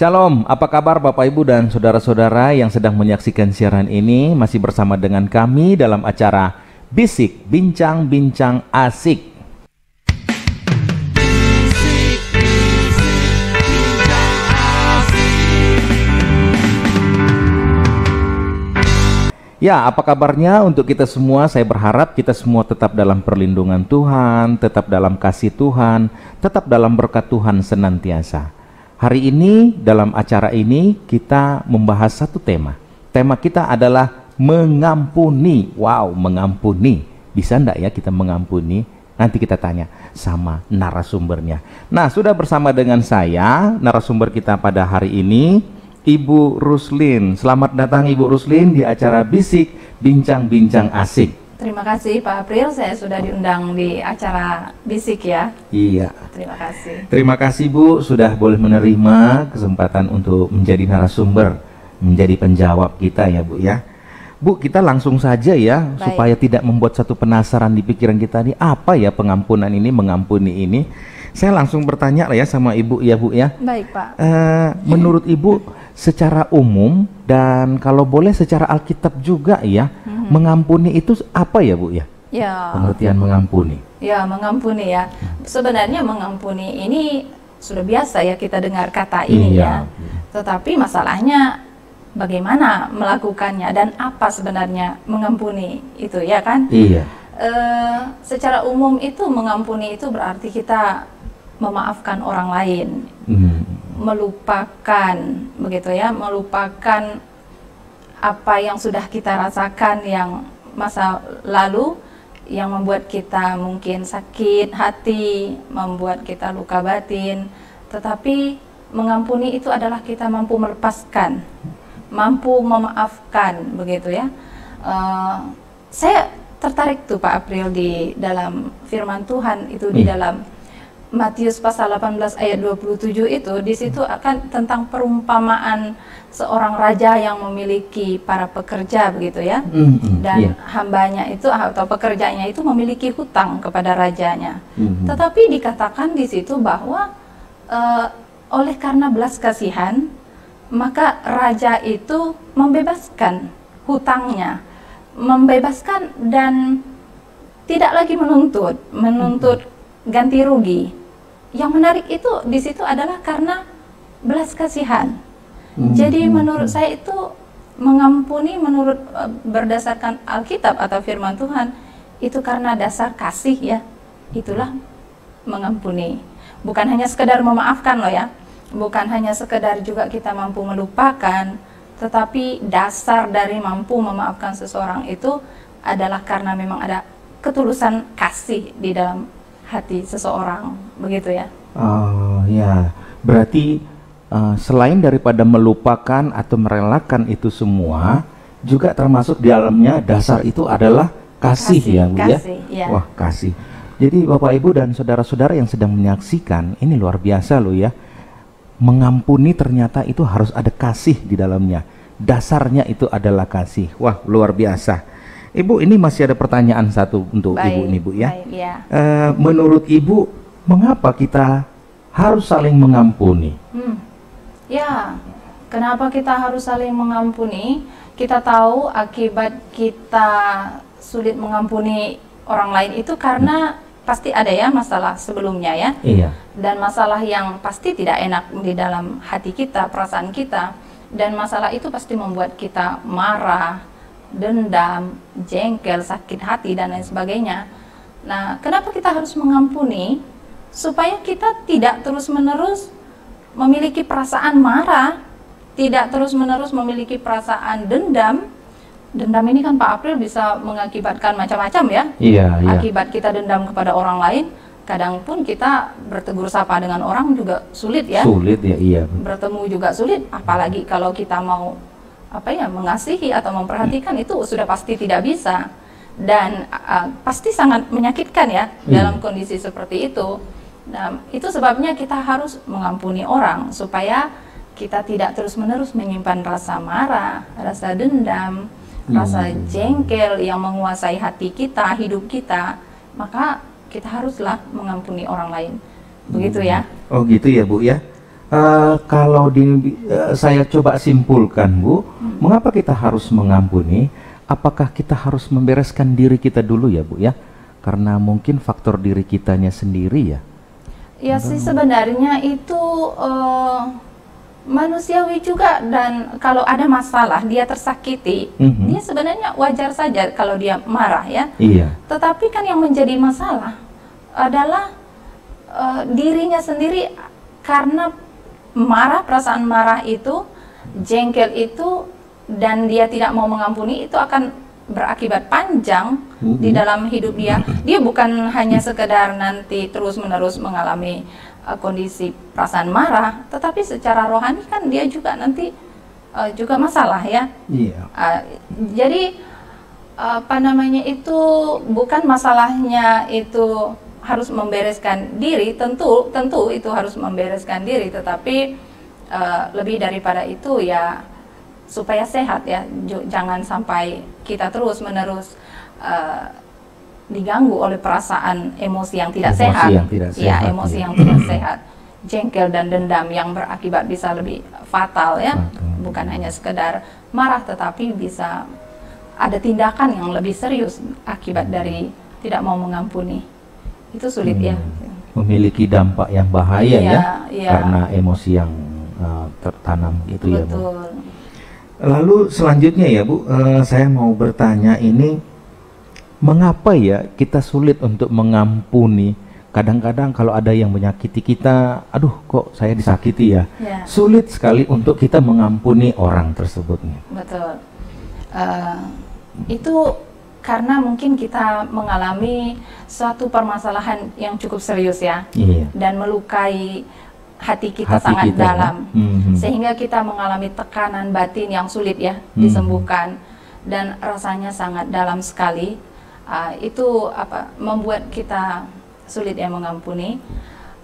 Shalom, apa kabar Bapak Ibu dan saudara-saudara yang sedang menyaksikan siaran ini? Masih bersama dengan kami dalam acara Bisik Bincang-Bincang Asik. Ya, apa kabarnya untuk kita semua? Saya berharap kita semua tetap dalam perlindungan Tuhan, tetap dalam kasih Tuhan, tetap dalam berkat Tuhan senantiasa. Hari ini dalam acara ini kita membahas satu tema. Tema kita adalah mengampuni. Wow, mengampuni. Bisa enggak ya kita mengampuni? Nanti kita tanya sama narasumbernya. Nah, sudah bersama dengan saya narasumber kita pada hari ini, Ibu Ruslin. Selamat datang Ibu Ruslin di acara Bisik Bincang-Bincang Asik. Terima kasih Pak April, saya sudah diundang di acara Bisik ya. Iya. Terima kasih. Terima kasih Bu sudah boleh menerima kesempatan untuk menjadi narasumber, menjadi penjawab kita ya Bu ya. Bu, kita langsung saja ya. Baik. Supaya tidak membuat satu penasaran di pikiran kita nih, apa ya pengampunan ini, mengampuni ini. Saya langsung bertanya lah ya sama Ibu ya Bu ya. Baik Pak. Menurut Ibu secara umum dan kalau boleh secara Alkitab juga ya, mengampuni itu apa ya Bu ya? Ya. Pengertian mengampuni. Ya, mengampuni ya. Sebenarnya mengampuni ini sudah biasa ya kita dengar kata ini ya. Tetapi masalahnya bagaimana melakukannya dan apa sebenarnya mengampuni itu ya kan? Iya. Secara umum itu mengampuni itu berarti kita memaafkan orang lain, melupakan begitu ya, melupakan apa yang sudah kita rasakan yang masa lalu yang membuat kita mungkin sakit hati, membuat kita luka batin. Tetapi mengampuni itu adalah kita mampu melepaskan, mampu memaafkan begitu ya. Saya tertarik tuh Pak April di dalam firman Tuhan itu di dalam Matius pasal 18 ayat 27 itu, di situ akan tentang perumpamaan seorang raja yang memiliki para pekerja begitu ya. Dan hambanya itu atau pekerjanya itu memiliki hutang kepada rajanya. Tetapi dikatakan di situ bahwa oleh karena belas kasihan maka raja itu membebaskan hutangnya, membebaskan dan tidak lagi menuntut ganti rugi. Yang menarik itu di situ adalah karena belas kasihan. Jadi menurut saya itu mengampuni menurut berdasarkan Alkitab atau firman Tuhan itu karena dasar kasih ya. Itulah mengampuni. Bukan hanya sekedar memaafkan loh ya. Bukan hanya sekedar juga kita mampu melupakan, tetapi dasar dari mampu memaafkan seseorang itu adalah karena memang ada ketulusan kasih di dalam hati seseorang, begitu ya. Oh ya, berarti selain daripada melupakan atau merelakan itu semua, juga termasuk di dalamnya dasar itu adalah kasih ya Bu ya. Ya. Wah, kasih. Jadi Bapak Ibu dan saudara-saudara yang sedang menyaksikan, ini luar biasa loh ya. Mengampuni ternyata itu harus ada kasih di dalamnya. Dasarnya itu adalah kasih. Wah, luar biasa. Ibu, ini masih ada pertanyaan satu untuk Ibu nih Bu ya. Baik, ya. Menurut Ibu, mengapa kita harus saling mengampuni? Ya, kenapa kita harus saling mengampuni? Kita tahu akibat kita sulit mengampuni orang lain itu karena pasti ada ya masalah sebelumnya ya. Iya. Dan masalah yang pasti tidak enak di dalam hati kita, perasaan kita. Dan masalah itu pasti membuat kita marah, dendam, jengkel, sakit hati dan lain sebagainya. Nah, kenapa kita harus mengampuni? Supaya kita tidak terus-menerus memiliki perasaan marah, tidak terus-menerus memiliki perasaan dendam. Dendam ini kan Pak April bisa mengakibatkan macam-macam ya. Iya. Akibat kita dendam kepada orang lain, kadang pun kita bertegur sapa dengan orang juga sulit ya. Sulit ya, iya. Bertemu juga sulit, apalagi kalau kita mau mengasihi atau memperhatikan itu sudah pasti tidak bisa. Dan pasti sangat menyakitkan ya dalam kondisi seperti itu. Nah, itu sebabnya kita harus mengampuni orang supaya kita tidak terus-menerus menyimpan rasa marah, rasa dendam, rasa jengkel yang menguasai hati kita, hidup kita. Maka kita haruslah mengampuni orang lain. Begitu ya. Oh gitu ya Bu ya. Kalau saya coba simpulkan, Bu, mengapa kita harus mengampuni? Apakah kita harus membereskan diri kita dulu ya, Bu ya? Karena mungkin faktor diri kitanya sendiri ya. Ya sih sebenarnya itu manusiawi juga, dan kalau ada masalah dia tersakiti, dia sebenarnya wajar saja kalau dia marah ya. Iya. Tetapi kan yang menjadi masalah adalah dirinya sendiri, karena marah, perasaan marah itu, jengkel itu, dan dia tidak mau mengampuni, itu akan berakibat panjang di dalam hidup dia. Dia bukan hanya sekedar nanti terus-menerus mengalami kondisi perasaan marah, tetapi secara rohani kan dia juga nanti juga masalah ya. Iya. Jadi apa namanya itu, bukan masalahnya itu harus membereskan diri, tentu itu harus membereskan diri, tetapi lebih daripada itu ya supaya sehat ya, jangan sampai kita terus-menerus diganggu oleh perasaan emosi yang tidak sehat. Ya, emosi yang tidak sehat, jengkel dan dendam yang berakibat bisa lebih fatal ya, bukan hanya sekedar marah, tetapi bisa ada tindakan yang lebih serius akibat dari tidak mau mengampuni. Itu sulit ya. Memiliki dampak yang bahaya karena emosi yang tertanam itu. Betul. Ya, Bu. Lalu selanjutnya ya, Bu, saya mau bertanya ini, mengapa ya kita sulit untuk mengampuni? Kadang-kadang kalau ada yang menyakiti kita, aduh kok saya disakiti ya. Sulit sekali untuk kita mengampuni orang tersebut. Betul. Itu karena mungkin kita mengalami suatu permasalahan yang cukup serius ya, dan melukai hati kita sangat dalam, sehingga kita mengalami tekanan batin yang sulit ya disembuhkan, dan rasanya sangat dalam sekali. Itu membuat kita sulit ya mengampuni,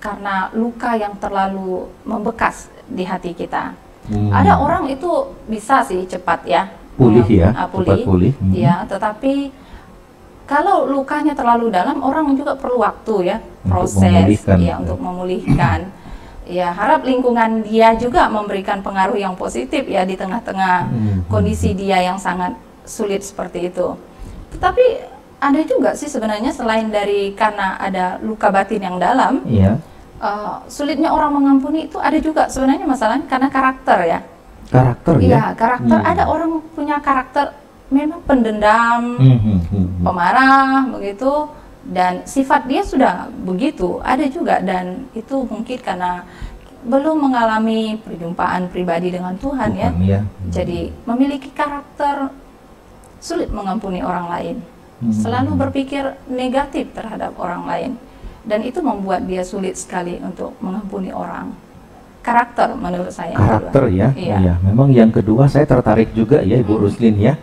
karena luka yang terlalu membekas di hati kita. Ada orang itu bisa sih cepat ya pulih ya, cepat pulih. Ya, tetapi kalau lukanya terlalu dalam, orang juga perlu waktu ya, proses untuk memulihkan. Ya, harap lingkungan dia juga memberikan pengaruh yang positif ya di tengah-tengah kondisi dia yang sangat sulit seperti itu. Tetapi ada juga sih sebenarnya, selain dari karena ada luka batin yang dalam, sulitnya orang mengampuni itu ada juga sebenarnya masalahnya karena karakter ya. Karakter ya? Iya, karakter. Ada orang punya karakter memang pendendam, pemarah begitu, dan sifat dia sudah begitu. Ada juga, dan itu mungkin karena belum mengalami perjumpaan pribadi dengan Tuhan ya. Jadi memiliki karakter sulit mengampuni orang lain, selalu berpikir negatif terhadap orang lain, dan itu membuat dia sulit sekali untuk mengampuni orang. Karakter menurut saya. Karakter ya. Iya. Memang yang kedua saya tertarik juga ya, Ibu Ruslin ya.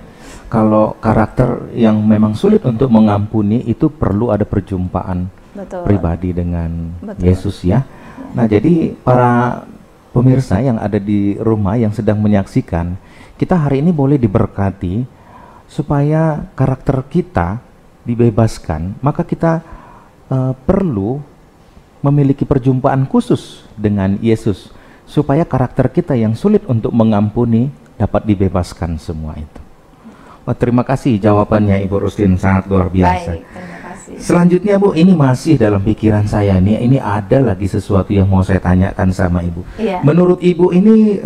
Kalau karakter yang memang sulit untuk mengampuni, itu perlu ada perjumpaan pribadi dengan Yesus ya. Nah, jadi para pemirsa yang ada di rumah yang sedang menyaksikan, kita hari ini boleh diberkati supaya karakter kita dibebaskan, maka kita perlu memiliki perjumpaan khusus dengan Yesus supaya karakter kita yang sulit untuk mengampuni dapat dibebaskan semua itu. Terima kasih jawabannya Ibu Ruslin, sangat luar biasa. Baik, terima kasih. Selanjutnya Bu, ini masih dalam pikiran saya nih, ini ada lagi sesuatu yang mau saya tanyakan sama Ibu. Menurut Ibu ini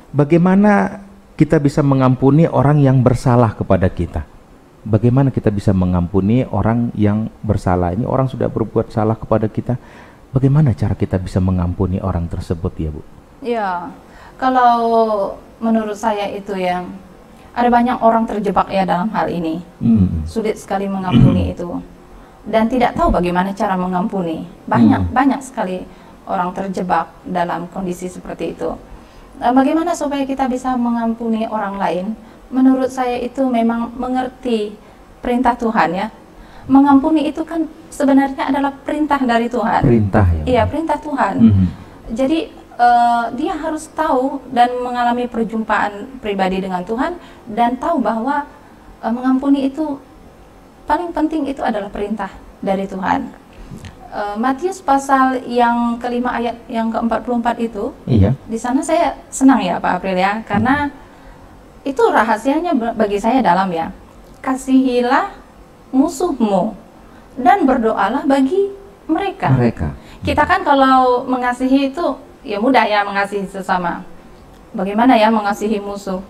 bagaimana kita bisa mengampuni orang yang bersalah kepada kita? Bagaimana kita bisa mengampuni orang yang bersalah? Ini orang sudah berbuat salah kepada kita, bagaimana cara kita bisa mengampuni orang tersebut ya Bu? Ya, kalau menurut saya itu ya, ada banyak orang terjebak ya dalam hal ini. Sulit sekali mengampuni itu, dan tidak tahu bagaimana cara mengampuni. Banyak sekali orang terjebak dalam kondisi seperti itu. Bagaimana supaya kita bisa mengampuni orang lain? Menurut saya itu memang mengerti perintah Tuhan ya. Mengampuni itu kan sebenarnya adalah perintah dari Tuhan. Perintah ya? Iya, perintah Tuhan. Jadi dia harus tahu dan mengalami perjumpaan pribadi dengan Tuhan, dan tahu bahwa mengampuni itu paling penting, itu adalah perintah dari Tuhan. Matius pasal yang kelima ayat yang ke-44 itu, Iya. di sana saya senang ya Pak April ya, karena itu rahasianya bagi saya dalam ya. Kasihilah musuhmu dan berdoalah bagi mereka. Kita kan kalau mengasihi itu ya mudah ya, mengasihi sesama. Bagaimana ya mengasihi musuh?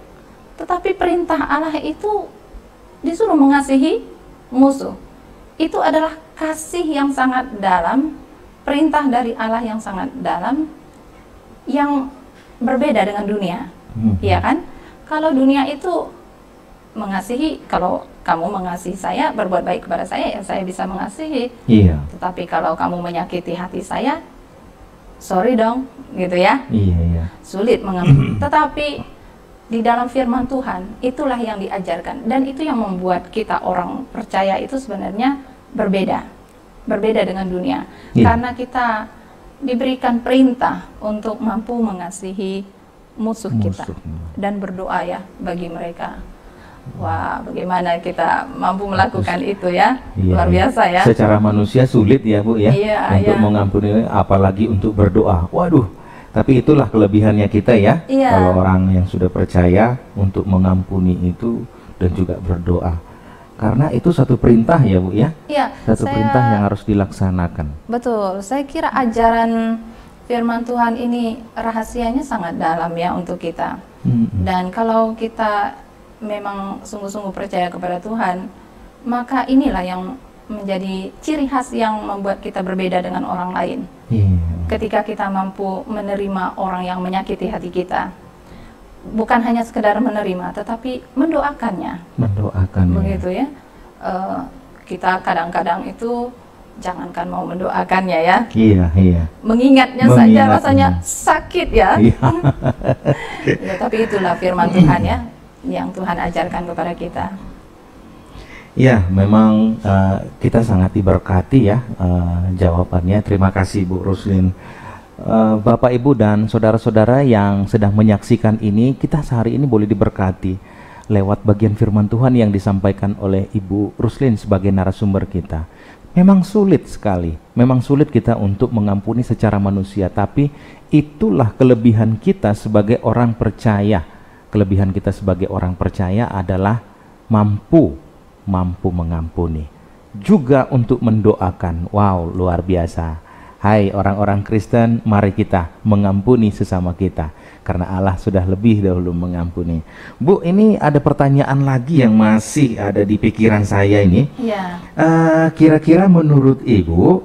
Tetapi perintah Allah itu disuruh mengasihi musuh. Itu adalah kasih yang sangat dalam, perintah dari Allah yang sangat dalam, yang berbeda dengan dunia. Iya kan? Kalau dunia itu mengasihi, kalau kamu mengasihi saya, berbuat baik kepada saya, ya saya bisa mengasihi. Iya. Tetapi kalau kamu menyakiti hati saya, sorry dong, gitu ya. Iya. Sulit mengampuni. Tetapi di dalam firman Tuhan, itulah yang diajarkan. Dan itu yang membuat kita orang percaya itu sebenarnya berbeda dengan dunia. Karena kita diberikan perintah untuk mampu mengasihi musuh kita dan berdoa ya bagi mereka. Wah, bagaimana kita mampu melakukan itu ya? Luar biasa ya. Secara manusia sulit ya Bu ya, untuk mengampuni, apalagi untuk berdoa. Waduh, tapi itulah kelebihannya kita ya. Kalau orang yang sudah percaya untuk mengampuni itu dan juga berdoa. Karena itu satu perintah ya Bu ya. Satu perintah yang harus dilaksanakan. Betul, saya kira ajaran firman Tuhan ini rahasianya sangat dalam ya untuk kita. Dan kalau kita memang sungguh-sungguh percaya kepada Tuhan, maka inilah yang menjadi ciri khas yang membuat kita berbeda dengan orang lain. Ketika kita mampu menerima orang yang menyakiti hati kita, bukan hanya sekedar menerima, tetapi mendoakannya. Begitu ya. Kita kadang-kadang itu jangankan mau mendoakannya ya. Mengingatnya saja rasanya sakit ya. Ya, tapi itulah firman Tuhan ya, yang Tuhan ajarkan kepada kita. Ya, memang kita sangat diberkati ya jawabannya. Terima kasih Bu Ruslin. Bapak, Ibu, dan saudara-saudara yang sedang menyaksikan ini, kita sehari ini boleh diberkati lewat bagian firman Tuhan yang disampaikan oleh Ibu Ruslin sebagai narasumber kita. Memang sulit sekali, memang sulit kita untuk mengampuni secara manusia, tapi itulah kelebihan kita sebagai orang percaya. Kelebihan kita sebagai orang percaya adalah mampu mengampuni, juga untuk mendoakan. Wow, luar biasa. Hai orang-orang Kristen, mari kita mengampuni sesama kita, karena Allah sudah lebih dahulu mengampuni. Bu, ini ada pertanyaan lagi yang masih ada di pikiran saya ini. Kira-kira menurut Ibu,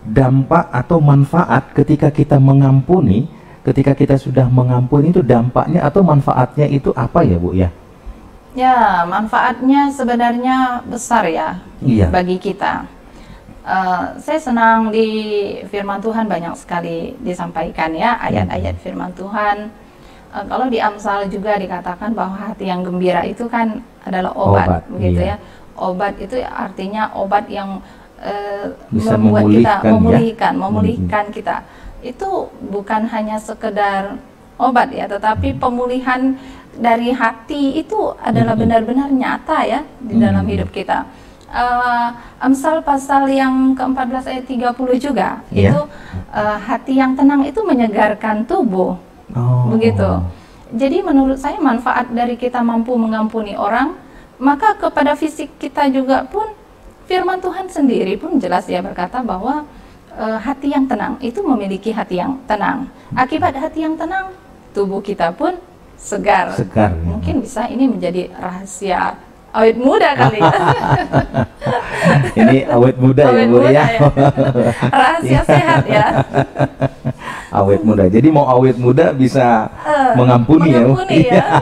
dampak atau manfaat ketika kita mengampuni, ketika kita sudah mengampuni itu dampaknya atau manfaatnya itu apa ya Bu ya? Ya, manfaatnya sebenarnya besar ya bagi kita. Saya senang di firman Tuhan banyak sekali disampaikan ya, ayat-ayat firman Tuhan. Kalau di Amsal juga dikatakan bahwa hati yang gembira itu kan adalah obat begitu ya. Obat itu artinya obat yang membuat kita memulihkan kita. Itu bukan hanya sekedar obat ya, tetapi pemulihan dari hati itu adalah benar-benar nyata ya di dalam hidup kita. Amsal pasal yang ke-14 ayat 30 juga itu hati yang tenang itu menyegarkan tubuh. Begitu. Jadi menurut saya manfaat dari kita mampu mengampuni orang, maka kepada fisik kita juga pun firman Tuhan sendiri pun jelas ya berkata bahwa hati yang tenang itu memiliki hati yang tenang. Akibat hati yang tenang, tubuh kita pun segar. Mungkin bisa ini menjadi rahasia awet muda kali ya. Ini awet muda ya Bu ya. Rahasia sehat ya. Awet muda. Jadi mau awet muda bisa mengampuni ya.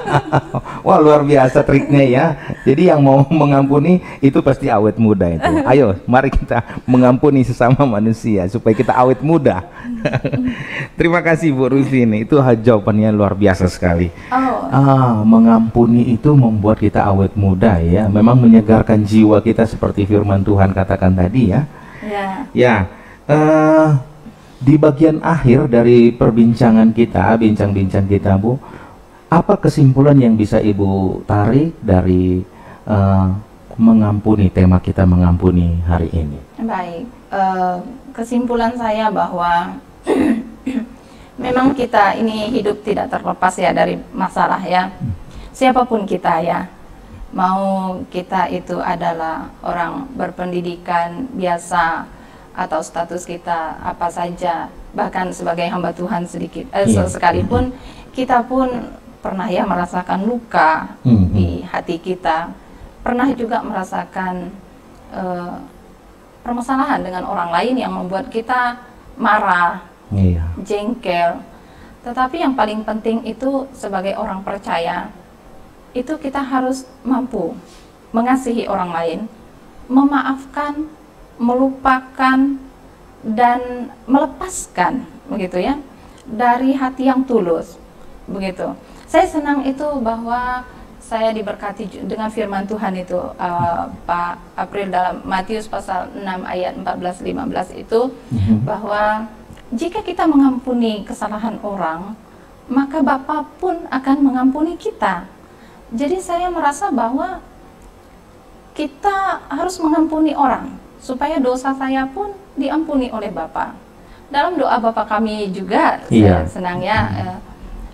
Wah, luar biasa triknya ya. Jadi yang mau mengampuni itu pasti awet muda itu. Ayo, mari kita mengampuni sesama manusia supaya kita awet muda. Terima kasih Bu Ruslin. Itu jawabannya luar biasa sekali. Mengampuni itu membuat kita awet muda ya. Memang menyegarkan jiwa kita seperti firman Tuhan katakan tadi ya. Di bagian akhir dari perbincangan kita, bincang-bincang kita Bu, apa kesimpulan yang bisa Ibu tarik dari mengampuni, tema kita mengampuni hari ini? Baik. kesimpulan saya bahwa memang kita ini hidup tidak terlepas ya dari masalah ya. Siapapun kita ya, mau kita itu adalah orang berpendidikan biasa atau status kita apa saja, bahkan sebagai hamba Tuhan sekalipun, kita pun pernah ya merasakan luka di hati kita, pernah juga merasakan permasalahan dengan orang lain yang membuat kita marah, jengkel. Tetapi yang paling penting itu sebagai orang percaya, itu kita harus mampu mengasihi orang lain, memaafkan, melupakan, dan melepaskan, begitu ya, dari hati yang tulus, begitu. Saya senang itu bahwa saya diberkati dengan firman Tuhan itu, Pak April, dalam Matius pasal 6 ayat 14-15 itu, bahwa jika kita mengampuni kesalahan orang, maka Bapa pun akan mengampuni kita. Jadi saya merasa bahwa kita harus mengampuni orang, supaya dosa saya pun diampuni oleh Bapa. Dalam doa Bapa kami juga, saya senang ya,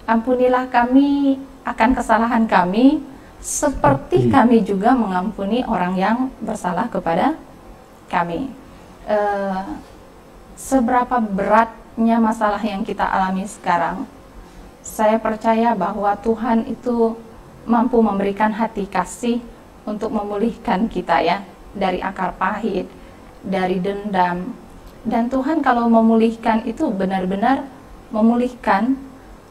ampunilah kami akan kesalahan kami, seperti kami juga mengampuni orang yang bersalah kepada kami. Seberapa beratnya masalah yang kita alami sekarang, saya percaya bahwa Tuhan itu mampu memberikan hati kasih untuk memulihkan kita ya, dari akar pahit, dari dendam. Dan Tuhan kalau memulihkan itu benar-benar memulihkan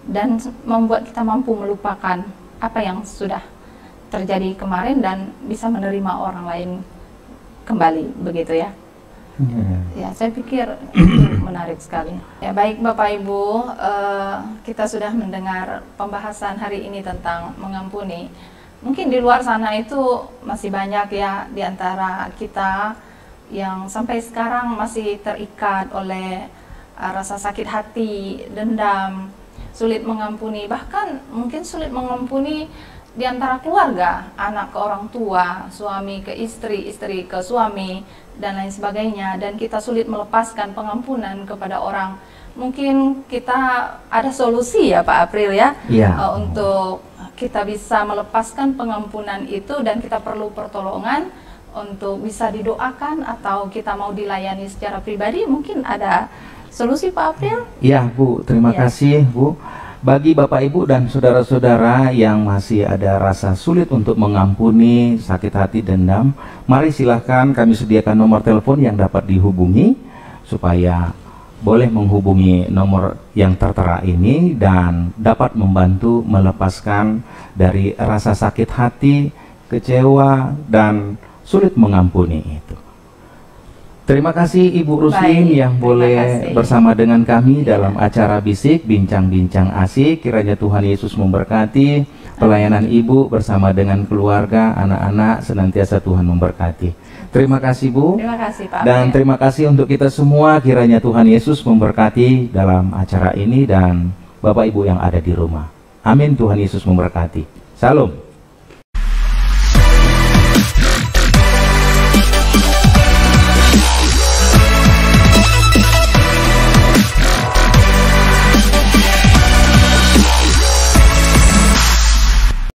dan membuat kita mampu melupakan apa yang sudah terjadi kemarin dan bisa menerima orang lain kembali, begitu ya. Ya, saya pikir itu menarik sekali. Ya, baik Bapak Ibu, kita sudah mendengar pembahasan hari ini tentang mengampuni. Mungkin di luar sana itu masih banyak ya di antara kita yang sampai sekarang masih terikat oleh rasa sakit hati, dendam, sulit mengampuni, bahkan mungkin sulit mengampuni di antara keluarga, anak ke orang tua, suami ke istri, istri ke suami, dan lain sebagainya. Dan kita sulit melepaskan pengampunan kepada orang. Mungkin kita ada solusi ya Pak April ya, untuk kita bisa melepaskan pengampunan itu, dan kita perlu pertolongan untuk bisa didoakan atau kita mau dilayani secara pribadi. Mungkin ada solusi Pak April? Ya Bu, terima kasih Bu. Bagi Bapak Ibu dan saudara-saudara yang masih ada rasa sulit untuk mengampuni, sakit hati, dendam, mari silahkan kami sediakan nomor telepon yang dapat dihubungi, supaya boleh menghubungi nomor yang tertera ini dan dapat membantu melepaskan dari rasa sakit hati, kecewa, dan sulit mengampuni itu. Terima kasih Ibu Ruslin yang boleh bersama dengan kami dalam acara Bisik Bincang-Bincang Asik. Kiranya Tuhan Yesus memberkati pelayanan Ibu bersama dengan keluarga, anak-anak, senantiasa Tuhan memberkati. Terima kasih Bu. Terima kasih Pak. Dan terima kasih untuk kita semua. Kiranya Tuhan Yesus memberkati dalam acara ini dan Bapak Ibu yang ada di rumah. Amin. Tuhan Yesus memberkati. Salam.